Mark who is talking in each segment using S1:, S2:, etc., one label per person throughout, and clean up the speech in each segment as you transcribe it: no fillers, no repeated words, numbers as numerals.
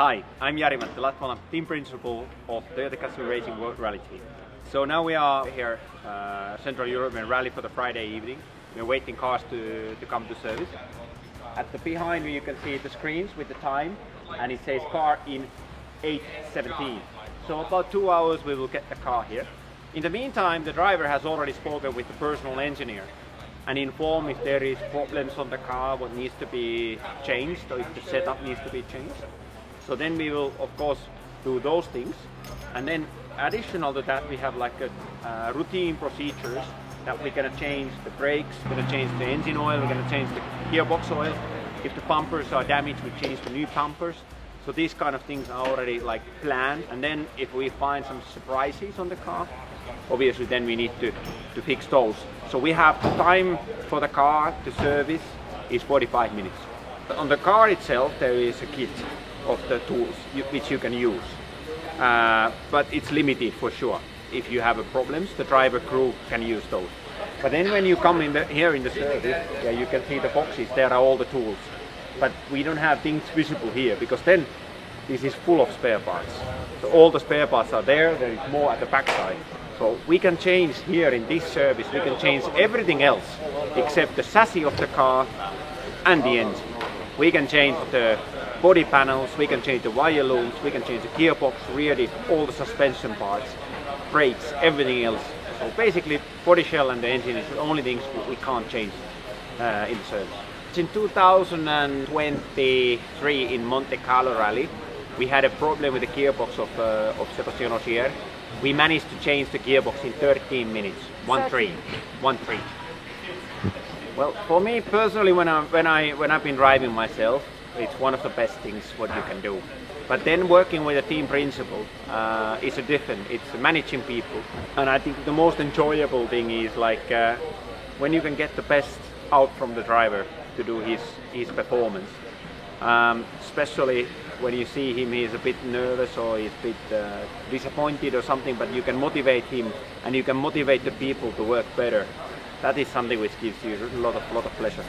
S1: Hi, I'm Jari Mänttä-Latvala, team principal of Toyota Gazoo Racing World Rally Team. So now we are here, Central European Rally for the Friday evening. We're waiting cars to come to service. At the behind you can see the screens with the time, and it says car in 8:17. So about 2 hours we will get the car here. In the meantime, the driver has already spoken with the personal engineer and informed if there is problems on the car, what needs to be changed, or if the setup needs to be changed. So then we will of course do those things, and then additional to that we have like a routine procedures that we're gonna change the brakes, we're gonna change the engine oil, we're gonna change the gearbox oil. If the bumpers are damaged, we change the new bumpers. So these kind of things are already like planned, and then if we find some surprises on the car, obviously then we need to fix those. So we have the time for the car to service is 45 minutes. On the car itself there is a kit of the tools which you can use, but it's limited for sure. If you have problems, the driver crew can use those. But then when you come here in the service, yeah, you can see the boxes, there are all the tools. But we don't have things visible here, because then this is full of spare parts. So all the spare parts are there is more at the back side. So we can change here in this service, we can change everything else except the chassis of the car and the engine. We can change the body panels, we can change the wire looms, we can change the gearbox, rear diff, all the suspension parts, brakes, everything else. So basically body shell and the engine is the only things we can't change in the service. In 2023 in Monte Carlo Rally, we had a problem with the gearbox of Sebastian Ogier. We managed to change the gearbox in 13 minutes, 1-3. Well, for me personally, when I've been driving myself, it's one of the best things what you can do. But then working with a team principal is a different. It's managing people, and I think the most enjoyable thing is like when you can get the best out from the driver to do his performance. Especially when you see him, he's a bit nervous or he's a bit disappointed or something, but you can motivate him and you can motivate the people to work better. That is something which gives you a lot of pleasure.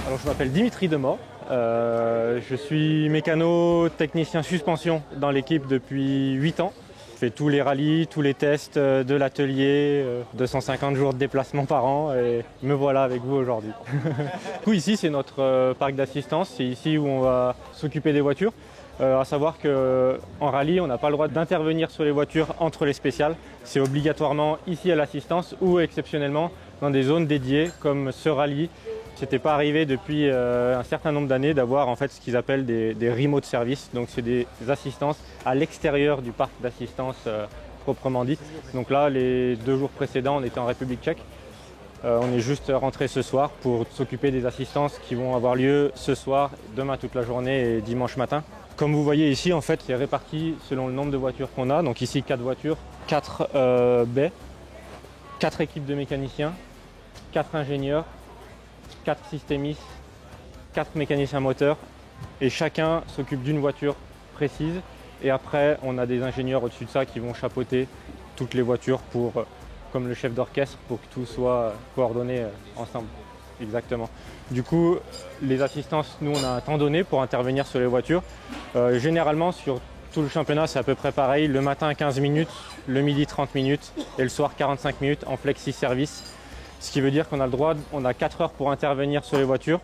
S2: Alors, je m'appelle Dimitri Demort, je suis mécano-technicien suspension dans l'équipe depuis 8 ans. Je fais tous les rallyes, tous les tests de l'atelier, 250 jours de déplacement par an, et me voilà avec vous aujourd'hui. Du coup, ici c'est notre parc d'assistance, c'est ici où on va s'occuper des voitures. À savoir qu'en rallye, on n'a pas le droit d'intervenir sur les voitures entre les spéciales. C'est obligatoirement ici à l'assistance ou exceptionnellement dans des zones dédiées comme ce rallye. C'était pas arrivé depuis un certain nombre d'années d'avoir en fait ce qu'ils appellent des remote services. Donc c'est des assistances à l'extérieur du parc d'assistance proprement dit. Donc là, les 2 jours précédents, on était en République tchèque. On est juste rentré ce soir pour s'occuper des assistances qui vont avoir lieu ce soir, demain toute la journée et dimanche matin. Comme vous voyez ici, en fait, c'est réparti selon le nombre de voitures qu'on a. Donc ici, 4 voitures, 4 baies, 4 équipes de mécaniciens, 4 ingénieurs, 4 systémistes, 4 mécaniciens moteurs, et chacun s'occupe d'une voiture précise. Et après, on a des ingénieurs au-dessus de ça qui vont chapeauter toutes les voitures comme le chef d'orchestre, pour que tout soit coordonné ensemble. Exactement. Du coup, les assistances, nous, on a un temps donné pour intervenir sur les voitures. Généralement, sur tout le championnat, c'est à peu près pareil. Le matin, 15 minutes, le midi, 30 minutes, et le soir, 45 minutes en flexi-service. Ce qui veut dire qu'on a le droit, on a 4 heures pour intervenir sur les voitures.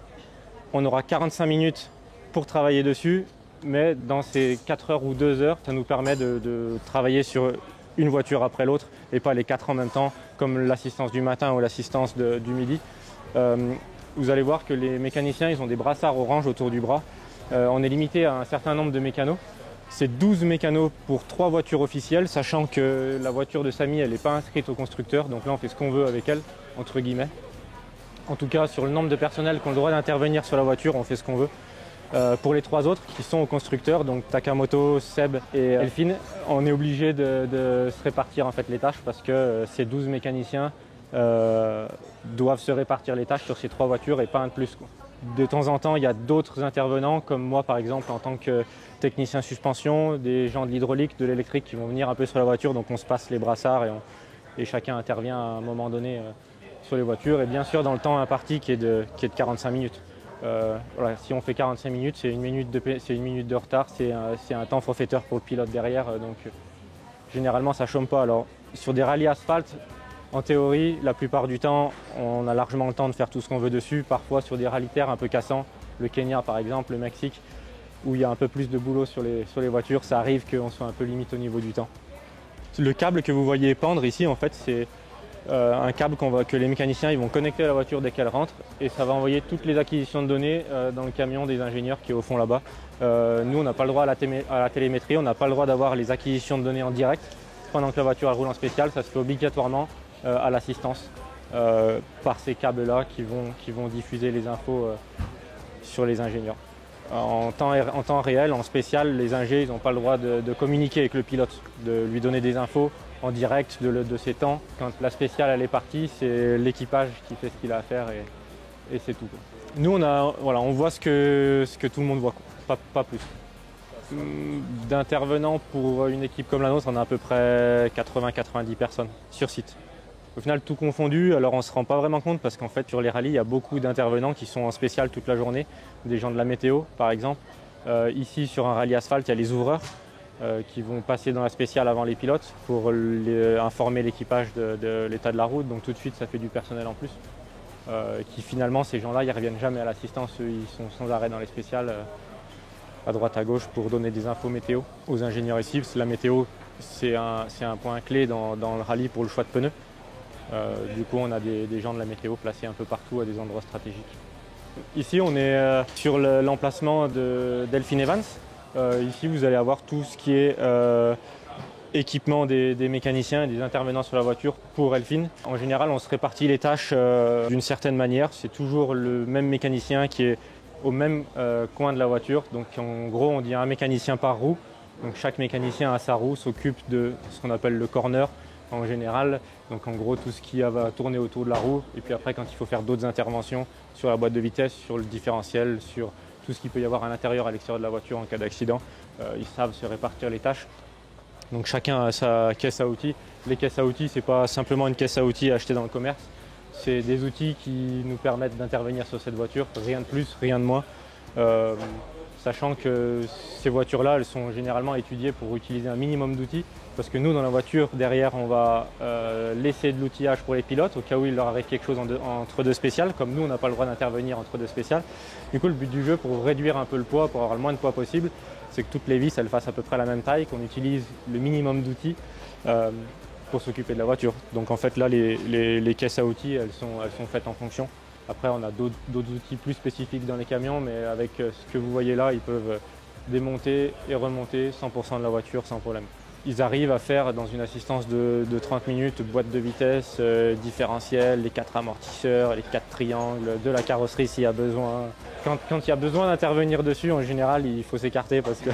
S2: On aura 45 minutes pour travailler dessus, mais dans ces 4 heures ou 2 heures, ça nous permet de travailler sur une voiture après l'autre et pas les 4 en même temps, comme l'assistance du matin ou l'assistance du midi. Vous allez voir que les mécaniciens, ils ont des brassards orange autour du bras. On est limité à un certain nombre de mécanos. C'est 12 mécanos pour 3 voitures officielles, sachant que la voiture de Samy, elle n'est pas inscrite au constructeur. Donc là, on fait ce qu'on veut avec elle, entre guillemets. En tout cas, sur le nombre de personnels qui ont le droit d'intervenir sur la voiture, on fait ce qu'on veut. Pour les 3 autres qui sont au constructeur, donc Takamoto, Seb et Elfine, on est obligé de se répartir en fait les tâches, parce que ces 12 mécaniciens doivent se répartir les tâches sur ces 3 voitures et pas un de plus, quoi. De temps en temps, il y a d'autres intervenants, comme moi par exemple en tant que technicien suspension, des gens de l'hydraulique, de l'électrique qui vont venir un peu sur la voiture, donc on se passe les brassards et chacun intervient à un moment donné sur les voitures. Et bien sûr dans le temps imparti qui est de 45 minutes. Voilà, si on fait 45 minutes, c'est une minute de retard, c'est un temps forfaiteur pour le pilote derrière, donc généralement ça ne chôme pas. Alors sur des rallyes asphalte, en théorie, la plupart du temps, on a largement le temps de faire tout ce qu'on veut dessus. Parfois sur des rallyes terre un peu cassants, le Kenya par exemple, le Mexique, où il y a un peu plus de boulot sur les voitures, ça arrive qu'on soit un peu limite au niveau du temps. Le câble que vous voyez pendre ici, en fait, c'est un câble que les mécaniciens ils vont connecter à la voiture dès qu'elle rentre, et ça va envoyer toutes les acquisitions de données dans le camion des ingénieurs qui est au fond là-bas. Nous, on n'a pas le droit à la télémétrie, on n'a pas le droit d'avoir les acquisitions de données en direct. Pendant que la voiture elle roule en spécial, ça se fait obligatoirement à l'assistance par ces câbles-là qui vont diffuser les infos sur les ingénieurs. En temps réel, en spécial, les ingés n'ont pas le droit de communiquer avec le pilote, de lui donner des infos en direct de ses temps. Quand la spéciale elle est partie, c'est l'équipage qui fait ce qu'il a à faire et c'est tout. Nous, on voit ce que tout le monde voit, pas plus. D'intervenants pour une équipe comme la nôtre, on a à peu près 80-90 personnes sur site. Au final, tout confondu, alors on ne se rend pas vraiment compte parce qu'en fait, sur les rallyes, il y a beaucoup d'intervenants qui sont en spécial toute la journée, des gens de la météo par exemple. Ici, sur un rallye asphalte, il y a les ouvreurs qui vont passer dans la spéciale avant les pilotes pour informer l'équipage de l'état de la route. Donc tout de suite, ça fait du personnel en plus. Qui finalement, ces gens-là, ils ne reviennent jamais à l'assistance. Ils sont sans arrêt dans les spéciales, à droite à gauche, pour donner des infos météo aux ingénieurs ici. Parce que la météo, c'est un point clé dans le rallye pour le choix de pneus. Du coup, on a des gens de la météo placés un peu partout à des endroits stratégiques. Ici, on est sur l'emplacement de Delphine Evans. Ici, vous allez avoir tout ce qui est équipement des mécaniciens et des intervenants sur la voiture pour Delphine. En général, on se répartit les tâches d'une certaine manière. C'est toujours le même mécanicien qui est au même coin de la voiture. Donc, en gros, on dit un mécanicien par roue. Donc, chaque mécanicien à sa roue s'occupe de ce qu'on appelle le corner en général. Donc en gros tout ce qui va tourner autour de la roue, et puis après quand il faut faire d'autres interventions sur la boîte de vitesse, sur le différentiel, sur tout ce qu'il peut y avoir à l'intérieur, à l'extérieur de la voiture en cas d'accident, ils savent se répartir les tâches. Donc chacun a sa caisse à outils. Les caisses à outils, c'est pas simplement une caisse à outils achetée dans le commerce, c'est des outils qui nous permettent d'intervenir sur cette voiture, rien de plus, rien de moins. Sachant que ces voitures-là, elles sont généralement étudiées pour utiliser un minimum d'outils, parce que nous, dans la voiture, derrière, on va laisser de l'outillage pour les pilotes, au cas où il leur arrive quelque chose entre deux spéciales, comme nous, on n'a pas le droit d'intervenir entre deux spéciales. Du coup, le but du jeu, pour réduire un peu le poids, pour avoir le moins de poids possible, c'est que toutes les vis, elles fassent à peu près la même taille, qu'on utilise le minimum d'outils pour s'occuper de la voiture. Donc en fait, là, les caisses à outils, elles sont faites en fonction. Après, on a d'autres outils plus spécifiques dans les camions, mais avec ce que vous voyez là, ils peuvent démonter et remonter 100% de la voiture sans problème. Ils arrivent à faire dans une assistance de 30 minutes, boîte de vitesse, différentiel, les 4 amortisseurs, les 4 triangles, de la carrosserie s'il y a besoin. Quand il y a besoin d'intervenir dessus, en général, il faut s'écarter parce que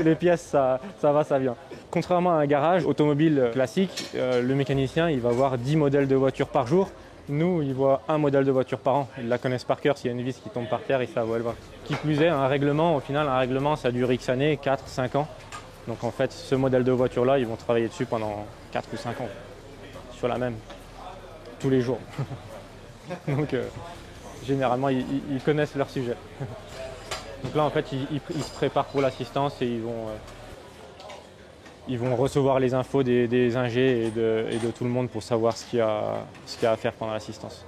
S2: les pièces, ça va, ça vient. Contrairement à un garage automobile classique, le mécanicien, il va avoir 10 modèles de voitures par jour. Nous, ils voient un modèle de voiture par an. Ils la connaissent par cœur. S'il y a une vis qui tombe par terre, ils savent où elle va. Qui plus est, un règlement, au final, ça dure X années, 4, 5 ans. Donc en fait, ce modèle de voiture-là, ils vont travailler dessus pendant 4 ou 5 ans. Sur la même. Tous les jours. Donc généralement, ils connaissent leur sujet. Donc là, en fait, ils se préparent pour l'assistance et ils vont recevoir les infos des ingés et de tout le monde pour savoir ce qu'il y a à faire pendant l'assistance.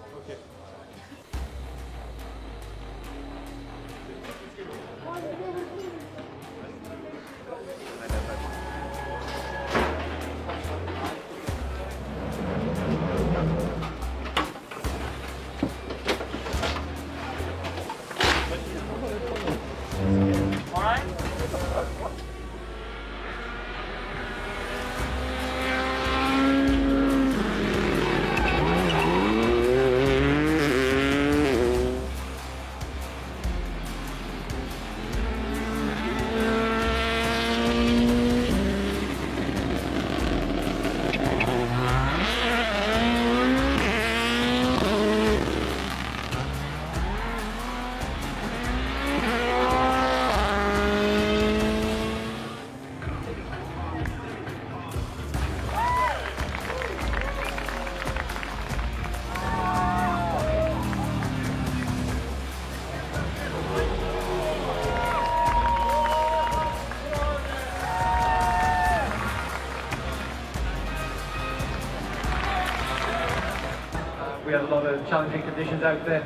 S3: a lot of challenging conditions out there.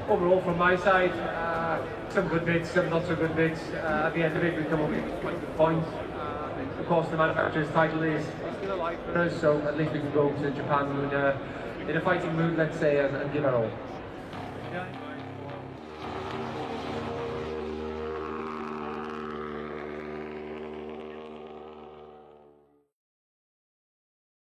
S3: Overall, from my side, some good bits, some not so good bits. At the end of it, we come up with quite good points. Of course, the manufacturer's title is still alive for us, so at least we can go to Japan in a fighting mood, let's say, and give it all. Yeah.